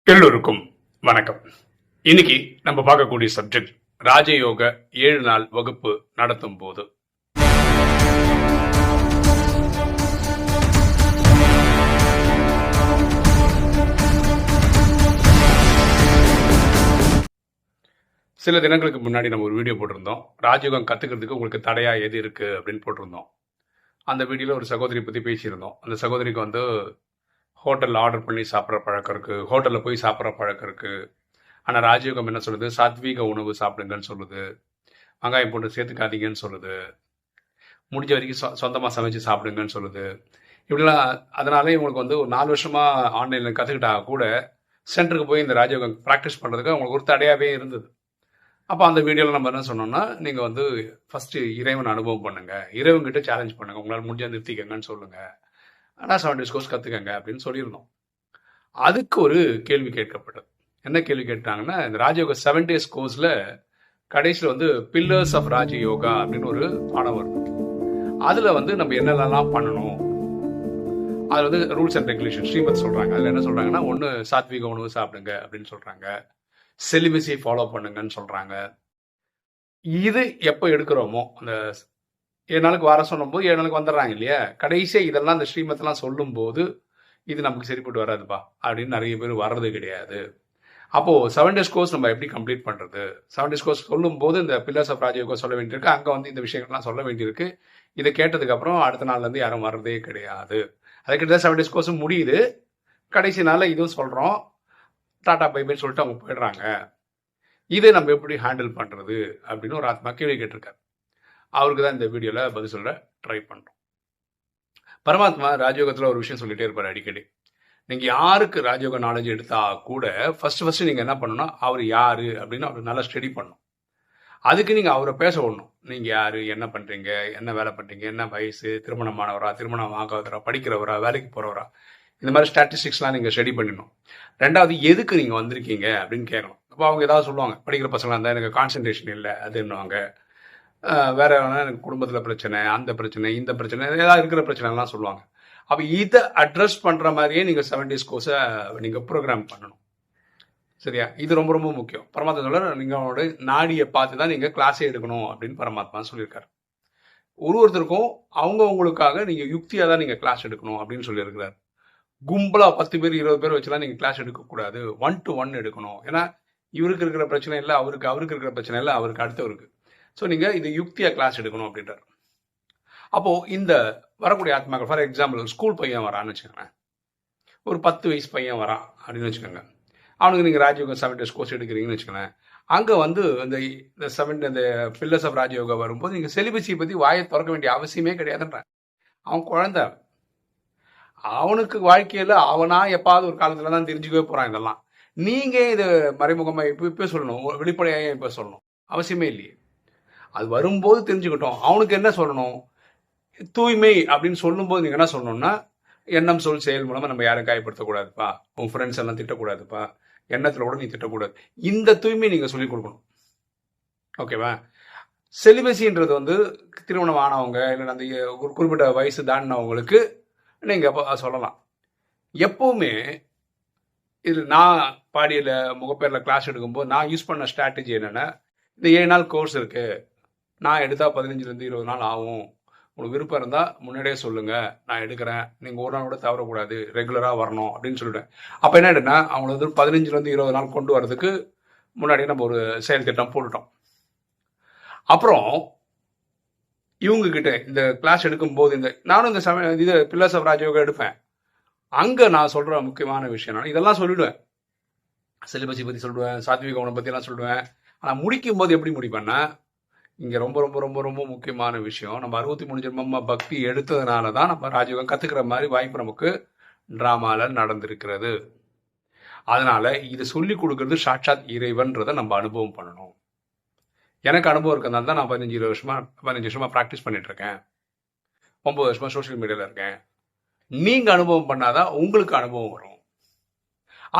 எல்லோருக்கும் வணக்கம். இன்னைக்கு நம்ம பார்க்கக்கூடிய சப்ஜெக்ட் ராஜயோக 7 நாள் வகுப்பு நடத்தும் போது. சில தினங்களுக்கு முன்னாடி நம்ம ஒரு வீடியோ போட்டிருந்தோம். ராஜயோகம் கத்துக்கிறதுக்கு உங்களுக்கு தடையா எது இருக்கு அப்படின்னு போட்டிருந்தோம். அந்த வீடியோல ஒரு சகோதரி பத்தி பேசியிருந்தோம். அந்த சகோதரிக்கு ஹோட்டலில் ஆர்டர் பண்ணி சாப்பிட்ற பழக்கம் இருக்குது, ஹோட்டலில் போய் சாப்பிட்ற பழக்கம் இருக்குது. ஆனால் ராஜயோகம் என்ன சொல்லுது? சாத்வீக உணவு சாப்பிடுங்கன்னு சொல்லுது, வெங்காயம் போட்டு சேர்த்துக்காதீங்கன்னு சொல்லுது, முடிஞ்ச வரைக்கும் சொந்தமாக சமைச்சு சாப்பிடுங்கன்னு சொல்லுது. இப்படிலாம் அதனாலே இவங்களுக்கு ஒரு 4 வருஷமாக ஆன்லைனில் கற்றுக்கிட்டா கூட சென்டருக்கு போய் இந்த ராஜயோகம் ப்ராக்டிஸ் பண்ணுறதுக்கு அவங்களுக்கு ஒரு தடையாகவே இருந்தது. அப்போ அந்த வீடியோவில் நம்ம என்ன சொன்னோம்னா, நீங்கள் ஃபஸ்ட்டு இறைவன் அனுபவம் பண்ணுங்கள், இறைவன்கிட்ட சேலஞ்ச் பண்ணுங்கள், உங்களால் முடிஞ்சால் நிறுத்திக்கங்கன்னு சொல்லுங்கள், ஆனால் 7 days கோர்ஸ் கற்றுக்கங்க அப்படின்னு சொல்லியிருந்தோம். அதுக்கு ஒரு கேள்வி கேட்கப்பட்டது. என்ன கேள்வி கேட்டாங்கன்னா, இந்த ராஜயோகா 7 days கோர்ஸில் கடைசியில் பில்லர்ஸ் ஆஃப் ராஜயோகா அப்படின்னு ஒரு பாடம் வருது. அதில் நம்ம என்னென்னலாம் பண்ணணும், அது ரூல்ஸ் அண்ட் ரெகுலேஷன் ஸ்ரீமத் சொல்கிறாங்க. அதில் என்ன சொல்கிறாங்கன்னா, ஒன்று சாத்விக உணவு சாப்பிடுங்க அப்படின்னு சொல்கிறாங்க, செலிபஸை ஃபாலோ பண்ணுங்கன்னு சொல்கிறாங்க. இது எப்போ எடுக்கிறோமோ, அந்த 7 நாளுக்கு வர சொல்லும்போது 7 நாளுக்கு வந்துடுறாங்க இல்லையா, கடைசியாக இதெல்லாம் இந்த ஸ்ரீமத்தெல்லாம் சொல்லும்போது இது நமக்கு சரிப்பட்டு வராதுப்பா அப்படின்னு நிறைய பேர் வர்றது கிடையாது. அப்போது 7 days கோர்ஸ் நம்ம எப்படி கம்ப்ளீட் பண்ணுறது? 7 days கோர்ஸ் சொல்லும்போது இந்த பில்லர்ஸ் ஆஃப் ராஜயோகா சொல்ல வேண்டியிருக்கு, அங்கே இந்த விஷயங்கள்லாம் சொல்ல வேண்டியிருக்கு. இதை கேட்டதுக்கப்புறம் அடுத்த நாள்லேருந்து யாரும் வர்றதே கிடையாது. அதுக்கிட்ட 7 days கோர்ஸ் முடியுது, கடைசி நாளில் இதுவும் சொல்கிறோம், டாட்டா பைபைன்னு சொல்லிட்டு அவங்க போயிடுறாங்க. இதை நம்ம எப்படி ஹேண்டில் பண்ணுறது அப்படின்னு ஒரு ஆத்மா கேள்வி கேட்டிருக்காரு. அவருக்கு தான் இந்த வீடியோவில் பதில் சொல்ல ட்ரை பண்ணுறோம். பரமாத்மா ராஜயோகத்தில் ஒரு விஷயம் சொல்லிகிட்டே இருப்பார் அடிக்கடி. நீங்கள் யாருக்கு ராஜயோக நாலேஜ் எடுத்தால் கூட ஃபஸ்ட்டு நீங்கள் என்ன பண்ணணும்னா, அவர் யார் அப்படின்னு அவர் நல்லா ஸ்டடி பண்ணணும். அதுக்கு நீங்கள் அவரை பேச விடணும். நீங்கள் யார், என்ன பண்ணுறீங்க, என்ன வேலை பண்ணுறீங்க, என்ன வயசு, திருமணமானவரா, திருமணம் ஆகாதவரா, படிக்கிறவரா, வேலைக்கு போகிறவரா, இந்த மாதிரி ஸ்டாட்டிஸ்டிக்ஸ்லாம் நீங்கள் ஸ்டடி பண்ணிடணும். ரெண்டாவது, எதுக்கு நீங்கள் வந்திருக்கீங்க அப்படின்னு கேட்கணும். அப்போ அவங்க ஏதாவது சொல்லுவாங்க, படிக்கிற பசங்களாக இருந்தால் எனக்கு கான்சன்ட்ரேஷன் இல்லை அதுன்னுவாங்க, வேற எனக்கு குடும்பத்தில் பிரச்சனை, அந்த பிரச்சனை, இந்த பிரச்சனை, ஏதாவது இருக்கிற பிரச்சனைலாம் சொல்லுவாங்க. அப்போ இதை அட்ரஸ் பண்ணுற மாதிரியே நீங்கள் 7 days கோர்ஸை நீங்கள் ப்ரோக்ராம் பண்ணணும். சரியா? இது ரொம்ப ரொம்ப முக்கியம். பரமாத்மா சொல்ல, நீங்களோட நாடியை பார்த்து தான் நீங்கள் கிளாஸே எடுக்கணும் அப்படின்னு பரமாத்மா சொல்லியிருக்காரு. ஒருத்தருக்கும் அவங்கவுங்களுக்காக நீங்கள் யுக்தியாக தான் நீங்கள் கிளாஸ் எடுக்கணும் அப்படின்னு சொல்லியிருக்கிறார். கும்பலாக 10 பேர் 20 பேர் வச்சுலாம் நீங்கள் கிளாஸ் எடுக்கக்கூடாது, 1 to 1 எடுக்கணும். ஏன்னா இவருக்கு இருக்கிற பிரச்சனை இல்லை அவருக்கு இருக்கிற பிரச்சனை இல்லை அவருக்கு அடுத்தவருக்கு. ஸோ நீங்கள் இது யுக்தியாக கிளாஸ் எடுக்கணும் அப்படின்றார். அப்போது இந்த வரக்கூடிய ஆத்மாக்கள், ஃபார் எக்ஸாம்பிள் ஒரு ஸ்கூல் பையன் வரான்னு வச்சுக்கோங்களேன், ஒரு 10 வயசு பையன் வரான் அப்படின்னு வச்சுக்கோங்க. அவனுக்கு நீங்கள் ராஜயோகா 7 days கோர்ஸ் எடுக்கிறீங்கன்னு வச்சுக்கோங்களேன். அங்கே இந்த பில்லர்ஸ் ஆஃப் ராஜயோகா வரும்போது நீங்கள் செலிபஸை பற்றி வாயை திறக்க வேண்டிய அவசியமே கிடையாதுன்றான். அவன் குழந்தை, அவனுக்கு வாழ்க்கையில் அவனா எப்பாவது ஒரு காலத்தில் தான் தெரிஞ்சுக்கவே போகிறான் இதெல்லாம். நீங்கள் இது மறைமுகமாக இப்போ சொல்லணும், வெளிப்படையாக இப்போ சொல்லணும் அவசியமே இல்லையே. அது வரும்போது தெரிஞ்சுக்கிட்டோம். அவனுக்கு என்ன சொல்லணும்? தூய்மை அப்படின்னு சொல்லும்போது நீங்கள் என்ன சொல்லணும்னா, எண்ணம் சொல் செயல் மூலமாக நம்ம யாரும் காயப்படுத்தக்கூடாதுப்பா, உன் ஃப்ரெண்ட்ஸ் எல்லாம் திட்டக்கூடாதுப்பா, எண்ணத்தில் கூட நீ திட்டக்கூடாது, இந்த தூய்மை நீங்கள் சொல்லிக் கொடுக்கணும். ஓகேவா? செலிபஸின்றது திருமணம் ஆனவங்க இல்லை அந்த ஒரு குறிப்பிட்ட வயசு தாண்டினவங்களுக்கு நீங்கள் சொல்லலாம். எப்பவுமே இது நான் பாடியில் முகப்பேரில் கிளாஸ் எடுக்கும்போது நான் யூஸ் பண்ண ஸ்ட்ராட்டஜி என்னென்னா, இந்த 7 நாள் கோர்ஸ் இருக்குது, நான் எடுத்தால் 15 to 20 நாள் ஆகும், உங்களுக்கு விருப்பம் இருந்தால் முன்னாடியே சொல்லுங்கள், நான் எடுக்கிறேன், நீங்கள் ஒரு நாள் கூட தவறக்கூடாது, ரெகுலராக வரணும் அப்படின்னு சொல்லிவிட்டேன். அப்போ என்ன ஆகிடுன்னா, அவங்கள 15 to 20 நாள் கொண்டு வரதுக்கு முன்னாடியே நம்ம ஒரு செயல் திட்டம் போட்டுட்டோம். அப்புறம் இவங்ககிட்ட இந்த கிளாஸ் எடுக்கும்போது நானும் இது பில்லர்ஸ் ஆஃப் ராஜயோகா எடுப்பேன். அங்கே நான் சொல்கிற முக்கியமான விஷயம் நான் இதெல்லாம் சொல்லிவிடுவேன். செலிபஸை பற்றி சொல்லுவேன், சாத்விக உணவை பற்றிலாம் சொல்லுவேன். ஆனால் முடிக்கும் போது எப்படி முடிப்பேன்னா, இங்கே ரொம்ப ரொம்ப ரொம்ப ரொம்ப முக்கியமான விஷயம், நம்ம 63 ஜென்மமாக பக்தி எடுத்ததுனால தான் நம்ம ராஜயோகம் கற்றுக்கிற மாதிரி வாய்ப்பு நமக்கு ட்ராமாவில் நடந்திருக்கிறது. அதனால் இதை சொல்லி கொடுக்கறது சாட்சாத் இறைவன்றதை நம்ம அனுபவம் பண்ணணும். எனக்கு அனுபவம் இருக்கிறதுனால தான் நான் 15 வருஷமாக ப்ராக்டிஸ் பண்ணிகிட்ருக்கேன், 9 வருஷமாக சோஷியல் மீடியாவில் இருக்கேன். நீங்கள் அனுபவம் பண்ணாதான் உங்களுக்கு அனுபவம் வரும்.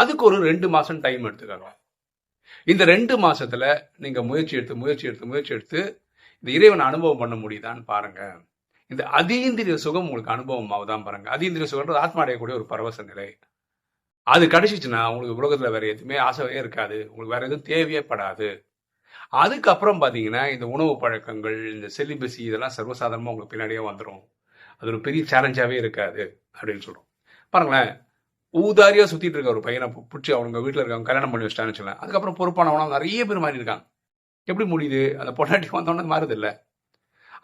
அதுக்கு ஒரு 2 மாதம் டைம் எடுத்துக்கோங்க. இந்த 2 மாதத்தில் நீங்கள் முயற்சி எடுத்து இந்த இறைவனை அனுபவம் பண்ண முடியுதான்னு பாருங்கள். இந்த அதீந்திரிய சுகம் உங்களுக்கு அனுபவம் ஆகுதான் பாருங்கள். அதீந்திரிய சுகம்ன்றது ஆத்மா அடையக்கூடிய ஒரு பரவச நிலை. அது கிடைச்சிச்சுன்னா உங்களுக்கு உலகத்துல வேற எதுவுமே ஆசையே இருக்காது, உங்களுக்கு வேற எதுவும் தேவையே படாது. அதுக்கப்புறம் பாத்தீங்கன்னா இந்த உணவு பழக்கங்கள், இந்த செலிபசி இதெல்லாம் சர்வசாதாரணமா உங்களுக்கு பின்னாடியே வந்துடும். அது ஒரு பெரிய சேலஞ்சாவே இருக்காது அப்படின்னு சொல்றோம். பாருங்களேன், ஊதாரியா சுத்திட்டு இருக்க ஒரு பையனை பிடிச்சி அவங்க வீட்டில் இருக்கவங்க கல்யாணம் பண்ணி வச்சிட்டான்னு வச்சுக்கலாம். அதுக்கப்புறம் பொறுப்பானவனா நிறைய பேர் மாறி இருக்காங்க. எப்படி முடியுது? அந்த பொண்டாட்டி வந்தோடனே மாறுது இல்லை.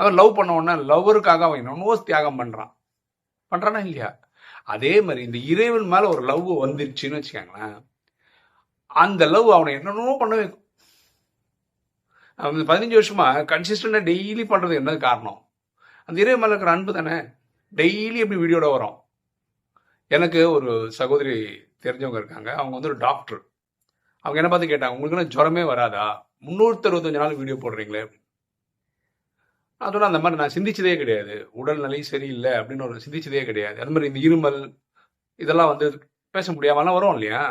அவன் லவ் பண்ண உடனே லவ்வருக்காக அவன் என்னமோ தியாகம் பண்றானா இல்லையா? அதே மாதிரி இந்த இறைவன் மேல ஒரு லவ் வந்துருச்சுன்னு வச்சுக்கோங்களேன், அந்த லவ் அவனை என்னென்னமோ பண்ண வைக்கும். அவன் 15 வருஷமா கன்சிஸ்டண்டா டெய்லி பண்றது என்ன காரணம்? அந்த இறைவன் மேல இருக்கிற அன்பு தானே. டெய்லி எப்படி வீடியோட வரும். எனக்கு ஒரு சகோதரி தெரிஞ்சவங்க இருக்காங்க, அவங்க வந்து ஒரு டாக்டர். அவங்க என்ன பார்த்து கேட்டாங்க, உங்களுக்கு ஜுரமே வராதா, 365 நாள் வீடியோ போடுறீங்களே? நான் சொன்னேன், அந்த மாதிரி நான் சிந்திச்சதே கிடையாது, உடல்நிலை சரியில்லை அப்படின்னு ஒரு சிந்திச்சதே கிடையாது. அது மாதிரி இந்த இருமல் இதெல்லாம் வந்து பேச முடியாமலாம் வரும் இல்லையா.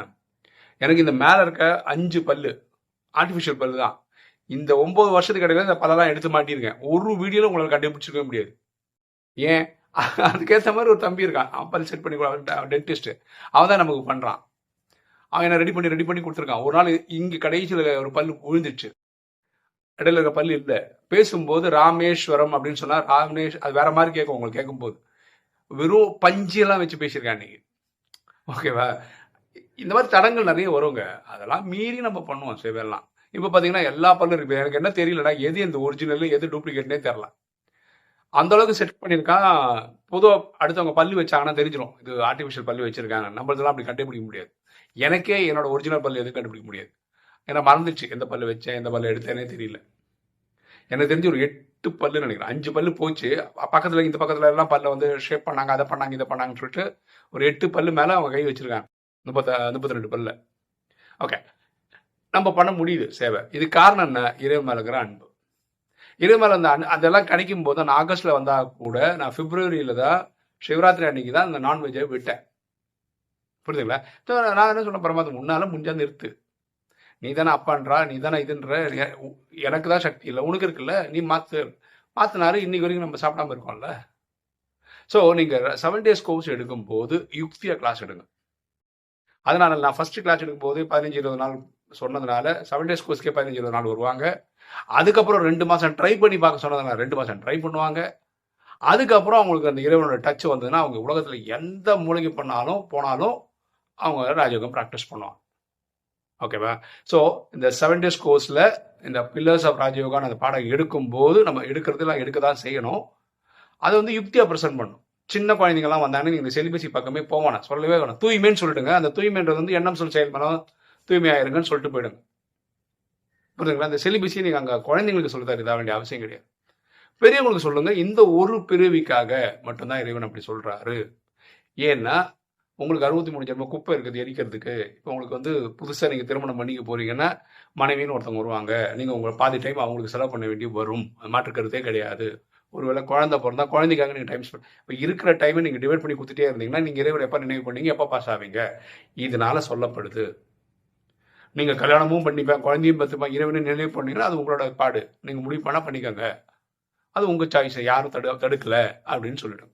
எனக்கு இந்த மேல இருக்க 5 பல்லு ஆர்டிஃபிஷியல் பல்லு தான். இந்த 9 வருஷத்துக்கு இடையில இந்த பல்லெல்லாம் எடுத்து மாட்டியிருக்கேன். ஒரு வீடியோல உங்களால் கண்டுபிடிச்சிருக்கவே முடியாது. ஏன்? அதுக்கேற்ற மாதிரி ஒரு தம்பி இருக்கான், அவன் பல் செட் பண்ணி டென்டிஸ்ட், அவன் தான் நமக்கு பண்றான். அவன் என்ன ரெடி பண்ணி கொடுத்துருக்கான். ஒரு நாள் இங்க கடைசியில் ஒரு பல்லு விழுந்துச்சு, இடையில இருக்க பல்லு இல்லை. பேசும்போது ராமேஸ்வரம் அப்படின்னு சொன்னா ராமேஷ், அது வேற மாதிரி கேட்கும் உங்களுக்கு கேட்கும்போது. வெறும் பஞ்சு எல்லாம் வச்சு பேசியிருக்கேன் அன்னைக்கு. ஓகேவா? இந்த மாதிரி தடங்கள் நிறைய வருங்க. அதெல்லாம் மீறி நம்ம பண்ணுவோம் சேவையெல்லாம். இப்போ பார்த்தீங்கன்னா எல்லா பல்லும் இருக்கு. எனக்கு என்ன தெரியலடா, எது இந்த ஒரிஜினல் எது டூப்ளிகேட்னே தெரியல. அந்த அளவுக்கு செட் பண்ணியிருக்கான். பொதுவாக அடுத்தவங்க பல்லு வச்சாங்கன்னா தெரிஞ்சிடும் இது ஆர்டிஃபிஷியல் பல்லு வச்சிருக்காங்க. நம்மளதெல்லாம் அப்படி கண்டுபிடிக்க முடியாது. எனக்கே என்னோட ஒரிஜினல் பல்லு எதுவும் கண்டுபிடிக்க முடியாது. ஏன்னா மறந்துச்சு, எந்த பல்லு வச்சேன் எந்த பல்லு எடுத்தேனே தெரியல. எனக்கு தெரிஞ்சு ஒரு 8 பல்லு நினைக்கிறேன். 5 பல்லு போச்சு. பக்கத்தில் இந்த பக்கத்தில் எல்லாம் பல்ல வந்து ஷேப் பண்ணாங்க, அதை பண்ணாங்க இதை பண்ணாங்கன்னு சொல்லிட்டு ஒரு 8 பல்லு மேலே அவங்க கை வச்சிருக்காங்க. 32 பல்ல. ஓகே, நம்ம பண்ண முடியுது சேவை. இது காரணம் என்ன? இறைவன் மேல இருக்கிற அன்பு. இறைவன் மேல அந்த அதெல்லாம் கிடைக்கும் போது நான் ஆகஸ்ட்ல வந்தா கூட நான் பிப்ரவரியில தான் சிவராத்திரி அன்னைக்கு தான் அந்த நான்வெஜ்ஜை விட்டேன். புரியுதுங்களா? நான் என்ன சொன்ன, பரமாத்மா முன்னால முடிஞ்சா நிறுத்து, நீ தானே அப்பான்றா, நீ தானே இதுன்ற, எனக்கு தான் சக்தி இல்லை, உனக்கு இருக்குல்ல, நீ மாத்தினாரு இன்னைக்கு வரைக்கும் நம்ம சாப்பிடாம இருக்கோம்ல. ஸோ நீங்க 7 days கோர்ஸ் எடுக்கும் போது யுக்தியா கிளாஸ் எடுங்க. அதனால நான் ஃபர்ஸ்ட் கிளாஸ் எடுக்கும் போது 15-20 நாள் சொன்னதுனால 7 days கோர்ஸ்க்கே 15-20 நாள் வருவாங்க. அதுக்கப்புறம் 2 மாசம் ட்ரை பண்ணி பார்க்க சொன்னதுனால 2 மாசம் ட்ரை பண்ணுவாங்க. அதுக்கப்புறம் அவங்களுக்கு அந்த இறைவனோட டச் வந்ததுன்னா அவங்க உலகத்துல எந்த மூலிகை போனாலும் அவங்க ராஜயோகம் ப்ராக்டிஸ் பண்ணுவாங்க. ஓகேவா? ஸோ இந்த 7 days கோர்ஸ்ல இந்த பில்லர்ஸ் ஆஃப் ராஜயோகான்னு அந்த பாடம் எடுக்கும்போது நம்ம எடுக்க தான் செய்யணும். அதை வந்து யுக்தியா ப்ரெசென்ட் பண்ணணும். சின்ன குழந்தைங்கலாம் வந்தாங்கன்னா நீங்க செலிபசி பக்கமே போவானா, சொல்லவே வேணும். தூய்மைன்னு சொல்லிடுங்க. அந்த தூய்மைன்றது வந்து எண்ணம் சொல் செயல்படும், தூய்மையாயிருங்கன்னு சொல்லிட்டு போயிடுங்க. புரியுதுங்களா? அந்த செலிபசி நீங்க அங்க குழந்தைங்களுக்கு சொல்லி தர வேண்டிய அவசியம் கிடையாது. பெரியவங்களுக்கு சொல்லுங்க. இந்த ஒரு பிறவிக்காக மட்டும்தான் இறைவன் அப்படி சொல்றாரு. ஏன்னா உங்களுக்கு 63 ஜென்ம குப்பை இருக்குது எரிக்கிறதுக்கு. இப்போ உங்களுக்கு வந்து புதுசா நீங்க திருமணம் பண்ணிக்க போறீங்கன்னா மனைவின்னு ஒருத்தவங்க வருவாங்க. நீங்க உங்க பாதி டைம் அவங்களுக்கு செலவு பண்ண வேண்டி வரும், மாற்று கருத்தே கிடையாது. ஒருவேளை குழந்தை பிறந்தா குழந்தைக்காக நீங்க டைம் ஸ்பெண்ட், இப்போ இருக்கிற டைமை நீங்க டிவைட் பண்ணி கொடுத்துட்டே இருந்தீங்கன்னா நீங்க இறைவனை எப்ப நினைவு பண்ணீங்க, எப்ப பாஸ் ஆவீங்க? இதனால சொல்லப்படுது. நீங்க கல்யாணமும் பண்ணிப்பேன் குழந்தையும் பத்துப்பா இறைவனை நினைவு பண்ணீங்கன்னா அது உங்களோட பாடு, நீங்க முடிவு பண்ணா பண்ணிக்கோங்க, அது உங்க சாய்ஸ், யாரும் தடுக்கல அப்படின்னு சொல்லிடும்.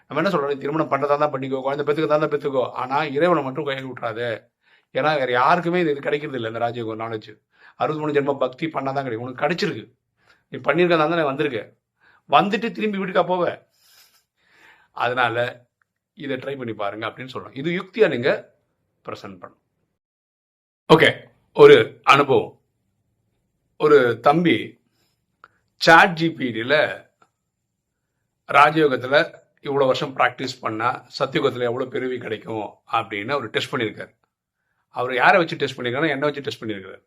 நம்ம என்ன சொல்றோம், திருமணம் பண்றதா தான் பண்ணிக்கோ, குழந்தை பெற்றுக்கதான் பெற்றுக்கோ, ஆனா இறைவனை மட்டும் கை விட்டுறாது. ஏன்னா வேற யாருக்குமே இது கிடைக்கிறது இல்லை. இந்த ராஜயோகம் நாலேஜ் 63 ஜென்ம பக்தி பண்ணாதான் கிடைக்கும். உனக்கு கிடைச்சிருக்கு, நீ பண்ணிருக்கா தானே வந்திருக்க, வந்துட்டு திரும்பி வீட்டுக்கா போவ. அதனால இதை ட்ரை பண்ணி பாருங்க அப்படின்னு சொல்றோம். இது யுக்தியா நீங்க பிரசன்ட் பண்ணும். ஓகே, ஒரு அனுபவம். ஒரு தம்பி சாட் ஜிபிடியில் ராஜயோகத்தில் இவ்வளோ வருஷம் ப்ராக்டிஸ் பண்ணால் சத்தியுகத்தில் எவ்வளோ பிறவி கிடைக்கும் அப்படின்னு அவர் டெஸ்ட் பண்ணியிருக்காரு. அவர் யாரை வச்சு டெஸ்ட் பண்ணியிருக்காரு? என்னை வச்சு டெஸ்ட் பண்ணியிருக்காரு.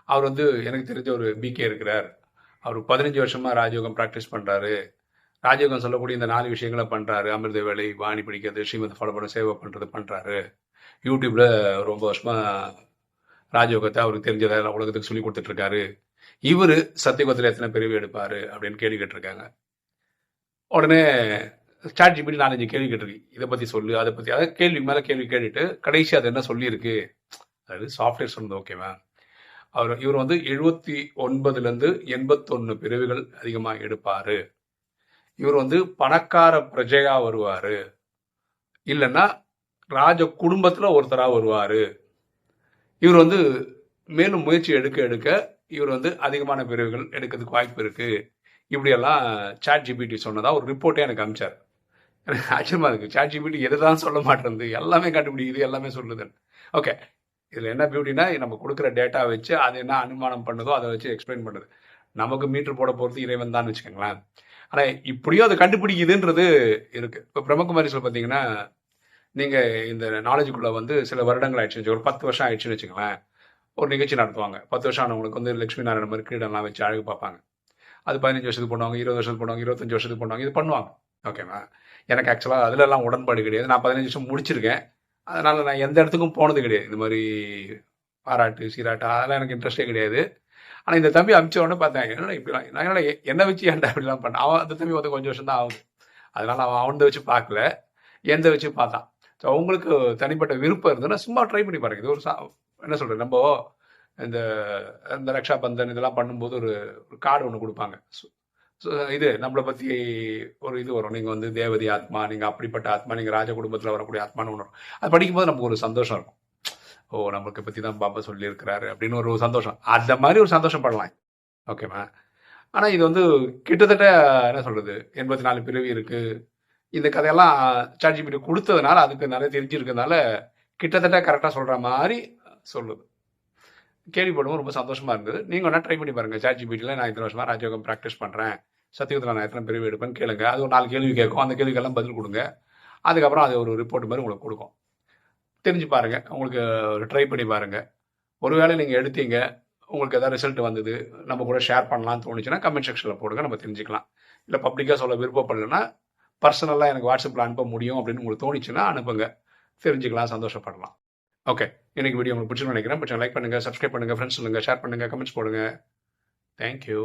அவர் வந்து எனக்கு தெரிஞ்ச ஒரு பிகே இருக்கிறார். அவர் 15 வருஷமாக ராஜயோகம் ப்ராக்டிஸ் பண்ணுறாரு. ராஜயோகம் சொல்லக்கூடிய இந்த 4 விஷயங்களை பண்ணுறாரு. அமிர்த வேலை, வாணி பிடிக்கிறது, ஸ்ரீமத் ஃபாலோ பண்ண, சேவை பண்ணுறாரு. யூடியூப்ல ரொம்ப வருஷமாக ராஜயோகத்தை அவருக்கு தெரிஞ்சதை உலகத்துக்கு சொல்லி கொடுத்துட்ருக்காரு. இவர் சத்தியுகத்தில் எத்தனை பிறவி எடுப்பார் அப்படின்னு கேள்வி கேட்டிருக்காங்க. உடனே சாட் ஜிபிடி 4-5 கேள்வி கேட்டிருக்கு. இதை பற்றி சொல்லு, அதை பற்றி, அதை கேள்வி மேலே கேள்வி கேட்டுட்டு கடைசி அது என்ன சொல்லியிருக்கு, அதாவது சாஃப்ட்வேர் சொன்னது. ஓகேவா? இவர் வந்து 79 81 பிறவிகள் அதிகமாக எடுப்பார். இவர் வந்து பணக்கார பிரஜையா வருவார், இல்லைன்னா ராஜ குடும்பத்தில் ஒருத்தராக வருவார். இவர் வந்து மேலும் முயற்சி எடுக்க எடுக்க இவர் வந்து அதிகமான பிரிவுகள் எடுக்கிறதுக்கு வாய்ப்பு இருக்குது. இப்படியெல்லாம் சாட் ஜிபிடி சொன்னதா ஒரு ரிப்போர்ட்டே எனக்கு அனுப்பிச்சார். எனக்கு ஆச்சரியமாக இருக்குது. சாட் ஜிபிடி எது தான் சொல்ல மாட்டேருந்து, எல்லாமே கண்டுபிடிக்குது, எல்லாமே சொல்லுது. ஓகே, இதில் என்ன பியூட்டினா நம்ம கொடுக்குற டேட்டா வச்சு அது என்ன அனுமானம் பண்ணுதோ அதை வச்சு எக்ஸ்பிளைன் பண்ணுது. நமக்கு மீட்டர் போட போகிறது இறைவன் தான் வச்சுக்கோங்களேன். ஆனால் இப்படியும் அதை கண்டுபிடிக்குதுன்றது இருக்குது. இப்போ பிரம்மகுமாரிஸில் பார்த்தீங்கன்னா நீங்கள் இந்த நாலேஜுக்குள்ளே வந்து சில வருடங்கள் ஆயிடுச்சு, ஒரு 10 வருஷம் ஆயிடுச்சுன்னு வச்சுக்கோங்களேன். ஒரு நிகழ்ச்சி நடத்துவாங்க. 10 வருஷம் ஆனவங்களுக்கு வந்து லட்சுமி நாராயண மாதிரி கிரீடம்லாம் வச்சு அழகு பார்ப்பாங்க. அது 15 வருஷத்துக்கு பண்ணுவாங்க, 20 வருஷத்துக்கு பண்ணுவாங்க, 25 வருஷத்துக்கு பண்ணுவாங்க. இது பண்ணுவாங்க. ஓகேவா? எனக்கு ஆக்சுவலாக அதிலெல்லாம் உடன்பாடு கிடையாது. நான் 15 வருஷம் முடிச்சிருக்கேன். அதனால் நான் எந்த இடத்துக்கும் போனது கிடையாது. இந்த மாதிரி பாராட்டு சீராட்டு அதெல்லாம் எனக்கு இன்ட்ரெஸ்டே கிடையாது. ஆனால் இந்த தம்பி அனுப்பிச்ச உடனே பார்த்தேன், என்னடா இப்படிலாம், நான் என்னடா என்ன வச்சு ஏன்டா இப்படிலாம் பண்ணேன். அவன் அந்த தம்பி வந்து கொஞ்சம் வருஷம் தான் ஆகுது. அதனால் அவன் அவனை வச்சு பார்க்கல, எந்த வச்சு பார்த்தான். ஸோ அவங்களுக்கு தனிப்பட்ட விருப்பம் இருந்ததுன்னா சும்மா ட்ரை பண்ணி பாருங்க. இது ஒரு என்ன சொல்கிறது, நம்ம இந்த இந்த ரக்ஷா பந்தன் இதெல்லாம் பண்ணும்போது ஒரு கார்டு ஒன்று கொடுப்பாங்க. இது நம்மளை பற்றி ஒரு இது வரும், நீங்கள் வந்து தேவதி ஆத்மா, நீங்கள் அப்படிப்பட்ட ஆத்மா, நீங்கள் ராஜ குடும்பத்தில் வரக்கூடிய ஆத்மான்னு ஒன்று வரும். அது படிக்கும்போது நமக்கு ஒரு சந்தோஷம் இருக்கும். ஓ, நம்மளுக்கு பற்றி தான் பாப்பா சொல்லியிருக்கிறாரு அப்படின்னு ஒரு சந்தோஷம். அந்த மாதிரி ஒரு சந்தோஷம் பண்ணலாம். ஓகேவா? ஆனால் இது வந்து கிட்டத்தட்ட என்ன சொல்கிறது, 84 பிறவி இருக்குது. இந்த கதையெல்லாம் சாட் ஜிபிடி கொடுத்ததுனால அதுக்கு நிறைய தெரிஞ்சிருக்கிறதுனால கிட்டத்தட்ட கரெக்டாக சொல்கிற மாதிரி சொல்லுது. கேள்விப்படுவோம், ரொம்ப சந்தோஷமாக இருந்தது. நீங்கள் வேணால் ட்ரை பண்ணி பாருங்கள். சாட் ஜிபிடியில் நான் இத்தனை வருஷமாக ராஜயோகம் ப்ராக்டிஸ் பண்ணுறேன், சத்தியத்தில் நான் எத்தனை பிரிவு எடுப்பேன்னு கேளுங்க. அது ஒரு 4 கேள்வி கேட்கும். அந்த கேள்விக்கெல்லாம் பதில் கொடுங்க. அதுக்கப்புறம் அது ஒரு ரிப்போர்ட் மாதிரி உங்களுக்கு கொடுக்கும். தெரிஞ்சு பாருங்கள், உங்களுக்கு ஒரு ட்ரை பண்ணி பாருங்கள். ஒருவேளை நீங்கள் எடுத்தீங்க, உங்களுக்கு எதாவது ரிசல்ட் வந்தது, நம்ம கூட ஷேர் பண்ணலாம்னு தோணுச்சுன்னா கமெண்ட் செக்ஷனில் போடுங்க, நம்ம தெரிஞ்சுக்கலாம். இல்லை பப்ளிக்காக சொல்ல விருப்பப்படலைன்னா பர்சனலாக எனக்கு வாட்ஸ்அப்பில் அனுப்ப முடியும் அப்படின்னு உங்களுக்கு தோணுச்சுன்னா அனுப்புங்க, தெரிஞ்சுக்கலாம், சந்தோஷப்படலாம். ஓகே, இன்னைக்கு வீடியோ உங்களுக்கு பிடிச்சுன்னு நினைக்கிறேன். பிடிச்சா லைக் பண்ணுங்கள், சப்ஸ்கிரைப் பண்ணுங்கள், ஃப்ரெண்ட்ஸ் சொல்லுங்கள், ஷேர் பண்ணுங்கள், கமெண்ட்ஸ் போடுங்க. தேங்க்யூ.